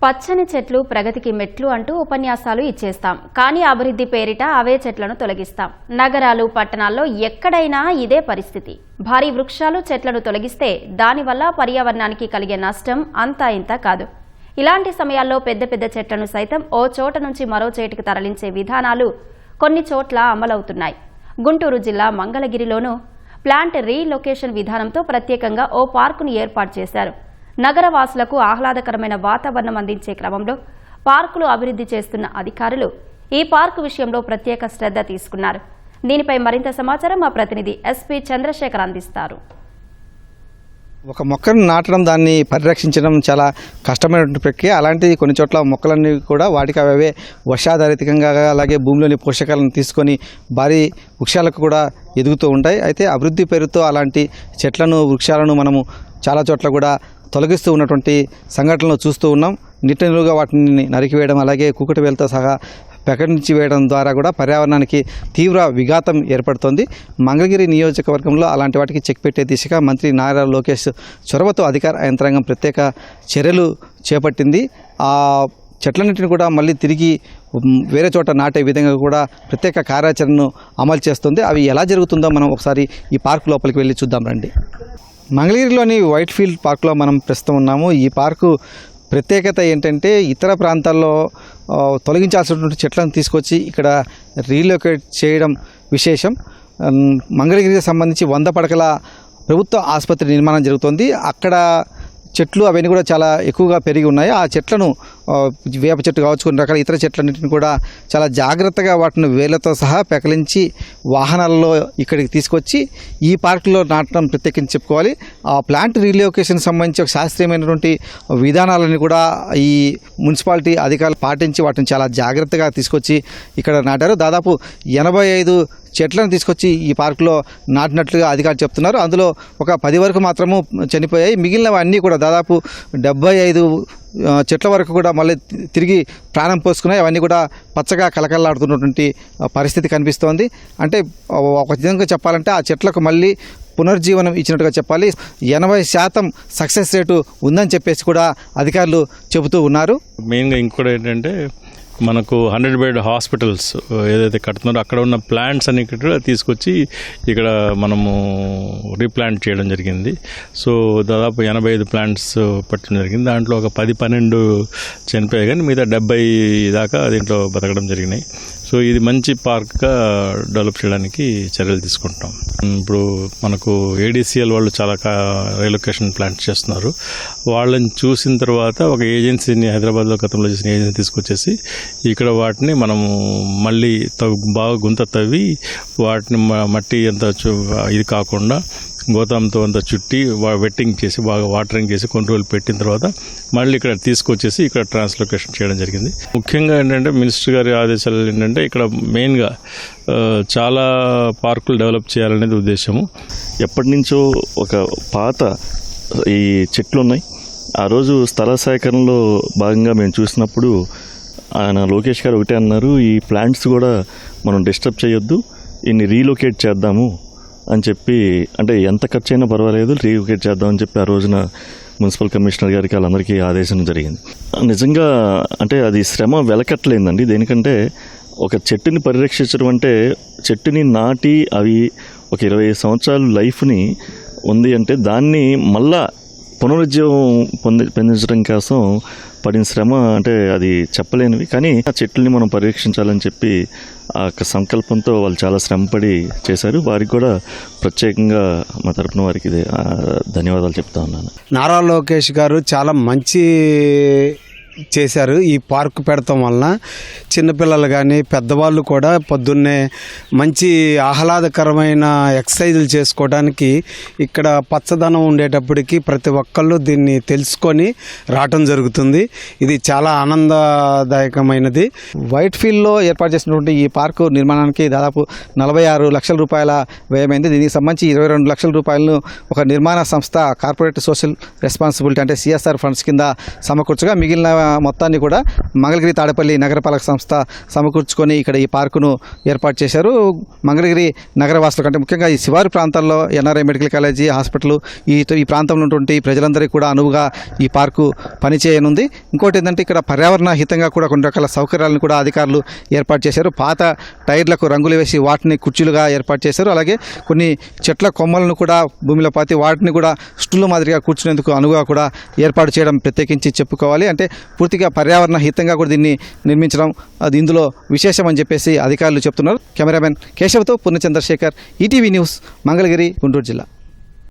పచ్చని చెట్లు ప్రగతికి మెట్లు అంటూ ఉపన్యాసాలు ఇచ్చేస్తాం. కానీ అభివృద్ధి పేరిట అవే చెట్లను తొలగిస్తాం. నగరాలు, పట్టణాల్లో ఎక్కడైనా ఇదే పరిస్థితి. భారీ వృక్షాలు, చెట్లను తొలగిస్తే దానివల్ల పర్యావరణానికి కలిగే నష్టం అంతా ఇంత కాదు. ఇలాంటి సమయాల్లో పెద్ద పెద్ద చెట్లను సైతం ఓ చోట నుంచి మరో చోటికి తరలించే విధానాలు కొన్ని చోట్ల అమలవుతున్నాయి. గుంటూరు జిల్లా మంగళగిరిలోనూ ప్లాంట్ రీలొకేషన్ విధానంతో ప్రత్యేకంగా ఓ పార్కును ఏర్పాటు చేశారు. నగరవాసులకు ఆహ్లాదకరమైన వాతావరణం అందించే క్రమంలో పార్కులు అభివృద్ధి చేస్తున్న అధికారులు ఈ పార్కు విషయంలో ప్రత్యేక శ్రద్ధ తీసుకున్నారు. దీనిపై మరింత సమాచారం మా ప్రతినిధి ఎస్పీ చంద్రశేఖర్ అందిస్తారు. ఒక మొక్కను నాటడం, దాన్ని పరిరక్షించడం చాలా కష్టమైనటువంటి ప్రక్రియ. అలాంటిది కొన్ని చోట్ల మొక్కలన్నీ కూడా వాటికి అవే వర్షాధారితంగా అలాగే భూమిలోని పోషకాలను తీసుకొని భారీ వృక్షాలకు కూడా ఎదుగుతూ ఉంటాయి. అయితే అభివృద్ధి పేరుతో అలాంటి చెట్లను, వృక్షాలను మనము చాలా చోట్ల కూడా తొలగిస్తూ ఉన్నటువంటి సంఘటనలు చూస్తూ ఉన్నాం. నిలువుగా వాటిని నరికివేయడం, అలాగే కూకటి వేలతో సహా ప్రకటించి వేయడం ద్వారా కూడా పర్యావరణానికి తీవ్ర విఘాతం ఏర్పడుతోంది. మంగళగిరి నియోజకవర్గంలో అలాంటి వాటికి చెక్ పెట్టే దిశగా మంత్రి నారా లోకేష్ చొరవతో అధికార యంత్రాంగం ప్రత్యేక చర్యలు చేపట్టింది. ఆ చెట్లన్నింటిని కూడా మళ్ళీ తిరిగి వేరే చోట నాటే విధంగా కూడా ప్రత్యేక కార్యాచరణను అమలు చేస్తుంది. అవి ఎలా జరుగుతుందో మనం ఒకసారి ఈ పార్కు లోపలికి వెళ్ళి చూద్దాం రండి. మంగళగిరిలోని వైట్ ఫీల్డ్ పార్కులో మనం ప్రస్తుతం ఉన్నాము. ఈ పార్కు ప్రత్యేకత ఏంటంటే ఇతర ప్రాంతాల్లో తొలగించాల్సినటువంటి చెట్లను తీసుకొచ్చి ఇక్కడ రీలొకేట్ చేయడం విశేషం. మంగళగిరికి సంబంధించి 100 పడకల ప్రభుత్వ ఆసుపత్రి నిర్మాణం జరుగుతోంది. అక్కడ చెట్లు అవన్నీ కూడా చాలా ఎక్కువగా పెరిగి ఉన్నాయి. ఆ చెట్లను వేప చెట్టు కావచ్చు, కొన్ని రకాల ఇతర చెట్లన్నింటిని కూడా చాలా జాగ్రత్తగా వాటిని వేళ్లతో సహా పెకలించి వాహనాలలో ఇక్కడికి తీసుకొచ్చి ఈ పార్కులో నాటడం ప్రత్యేకించి చెప్పుకోవాలి. ఆ ప్లాంట్ రీలొకేషన్ సంబంధించి ఒక శాస్త్రీయమైనటువంటి విధానాలను కూడా ఈ మున్సిపాలిటీ అధికారులు పాటించి వాటిని చాలా జాగ్రత్తగా తీసుకొచ్చి ఇక్కడ నాటారు. దాదాపు 85 చెట్లను తీసుకొచ్చి ఈ పార్కులో నాటినట్లుగా అధికారులు చెప్తున్నారు. అందులో ఒక 10 వరకు మాత్రము చనిపోయాయి. మిగిలినవన్నీ కూడా దాదాపు 75 చెట్ల వరకు కూడా మళ్ళీ తిరిగి ప్రాణం పోసుకున్నాయి. అవన్నీ కూడా పచ్చగా కలకల్లాడుతున్నటువంటి పరిస్థితి కనిపిస్తోంది. అంటే ఒక విధంగా చెప్పాలంటే ఆ చెట్లకు మళ్ళీ పునర్జీవనం ఇచ్చినట్టుగా చెప్పాలి. 80% సక్సెస్ రేటు ఉందని చెప్పేసి కూడా అధికారులు చెబుతూ ఉన్నారు. మెయిన్గా ఇంకోటి ఏంటంటే మనకు 100 బెడ్ హాస్పిటల్స్ ఏదైతే కడుతున్నారో అక్కడ ఉన్న ప్లాంట్స్ అన్ని కూడా తీసుకొచ్చి ఇక్కడ మనము రీప్లాంట్ చేయడం జరిగింది. సో దాదాపు 85 ప్లాంట్స్ పెట్టడం జరిగింది. దాంట్లో ఒక 10-12 చనిపోయాయి, కానీ మిగతా 70 దాకా దీంట్లో బతకడం జరిగినాయి. సో ఇది మంచి పార్క్గా డెవలప్ చేయడానికి చర్యలు తీసుకుంటాం. ఇప్పుడు మనకు ఏడీసీఎల్ వాళ్ళు చాలా రీలొకేషన్ ప్లాంట్ చేస్తున్నారు. వాళ్ళని చూసిన తర్వాత ఒక ఏజెన్సీని, హైదరాబాద్లో గతంలో చేసిన ఏజెన్సీ తీసుకొచ్చేసి ఇక్కడ వాటిని మనము మళ్ళీ బాగా గుంత తవ్వి వాటిని మట్టి అంత ఇది కాకుండా గోతాంతో అంతా చుట్టి వెట్టింగ్ చేసి బాగా వాటరింగ్ చేసి కొన్ని రోజులు పెట్టిన తర్వాత మళ్ళీ ఇక్కడ తీసుకొచ్చేసి ఇక్కడ ట్రాన్స్లొకేషన్ చేయడం జరిగింది. ముఖ్యంగా ఏంటంటే మినిస్టర్ గారి ఆదేశాలు ఏంటంటే ఇక్కడ మెయిన్గా చాలా పార్కులు డెవలప్ చేయాలనేది ఉద్దేశము. ఎప్పటి నుంచో ఒక పాత ఈ చెట్లు ఉన్నాయి. ఆ రోజు స్థల సేకరణలో భాగంగా మేము చూసినప్పుడు ఆయన లోకేష్ గారు ఒకటే అన్నారు, ఈ ప్లాంట్స్ కూడా మనం డిస్టర్బ్ చేయొద్దు, ఇన్ని రీలొకేట్ చేద్దాము అని చెప్పి, అంటే ఎంత ఖర్చు అయినా పర్వాలేదు రీలొకేట్ చేద్దామని చెప్పి ఆ రోజున మున్సిపల్ కమిషనర్ గారికి వాళ్ళందరికీ ఆదేశం జరిగింది. నిజంగా అంటే అది శ్రమ వెలకట్లేదండి. దేనికంటే ఒక చెట్టుని పరిరక్షించడం అంటే చెట్టుని నాటి అవి ఒక 20 సంవత్సరాలు లైఫ్ని ఉంది అంటే దాన్ని మళ్ళా పునరుజ్జీవం పొందించడం కోసం పడిన శ్రమ అంటే అది చెప్పలేనివి. కానీ ఆ చెట్లని మనం పరిరక్షించాలని చెప్పి ఆ సంకల్పంతో వాళ్ళు చాలా శ్రమపడి చేశారు. వారికి కూడా ప్రత్యేకంగా మా తరపున వారికి ధన్యవాదాలు చెప్తా ఉన్నాను. నారా లోకేష్ గారు చాలా మంచి చేశారు. ఈ పార్కు పెడతాం వలన చిన్నపిల్లలు కానీ పెద్దవాళ్ళు కూడా పొద్దున్నే మంచి ఆహ్లాదకరమైన ఎక్సర్సైజులు చేసుకోవడానికి ఇక్కడ పచ్చదనం ఉండేటప్పటికి ప్రతి ఒక్కళ్ళు దీన్ని తెలుసుకొని రావటం జరుగుతుంది. ఇది చాలా ఆనందదాయకమైనది. వైట్ ఫీల్డ్లో ఏర్పాటు చేసినటువంటి ఈ పార్కు నిర్మాణానికి దాదాపు 46 లక్షల రూపాయల వ్యయమైంది. దీనికి సంబంధించి 22 లక్షల రూపాయలను ఒక నిర్మాణ సంస్థ కార్పొరేట్ సోషల్ రెస్పాన్సిబిలిటీ అంటే CSR ఫండ్స్ కింద సమకూర్చగా మిగిలిన మొత్తాన్ని కూడా మంగళగిరి తాడేపల్లి నగరపాలక సంస్థ సమకూర్చుకొని ఇక్కడ ఈ పార్కును ఏర్పాటు చేశారు. మంగళగిరి నగరవాసులకు అంటే ముఖ్యంగా ఈ శివారు ప్రాంతాల్లో ఎన్ఆర్ఐ మెడికల్ కాలేజీ హాస్పిటల్ ఈ ప్రాంతంలో ఉన్నటువంటి ప్రజలందరికీ కూడా అనువుగా ఈ పార్కు పనిచేయనుంది. ఇంకోటి ఏంటంటే ఇక్కడ పర్యావరణ హితంగా కూడా కొన్ని రకాల సౌకర్యాలను కూడా అధికారులు ఏర్పాటు చేశారు. పాత టైర్లకు రంగులు వేసి వాటిని కుర్చీలుగా ఏర్పాటు చేశారు. అలాగే కొన్ని చెట్ల కొమ్మలను కూడా భూమిలో పాతి వాటిని కూడా స్టూల్ మాదిరిగా కూర్చునేందుకు అనువుగా కూడా ఏర్పాటు చేయడం ప్రత్యేకించి చెప్పుకోవాలి. అంటే పూర్తిగా పర్యావరణ హితంగా కూడా దీన్ని నిర్మించడం అది ఇందులో విశేషం అని చెప్పేసి అధికారులు చెప్తున్నారు. కెమెరామెన్ కేశవ్తో పూర్ణచంద్రశేఖర్, ఈటీవీ న్యూస్, మంగళగిరి, గుంటూరు జిల్లా.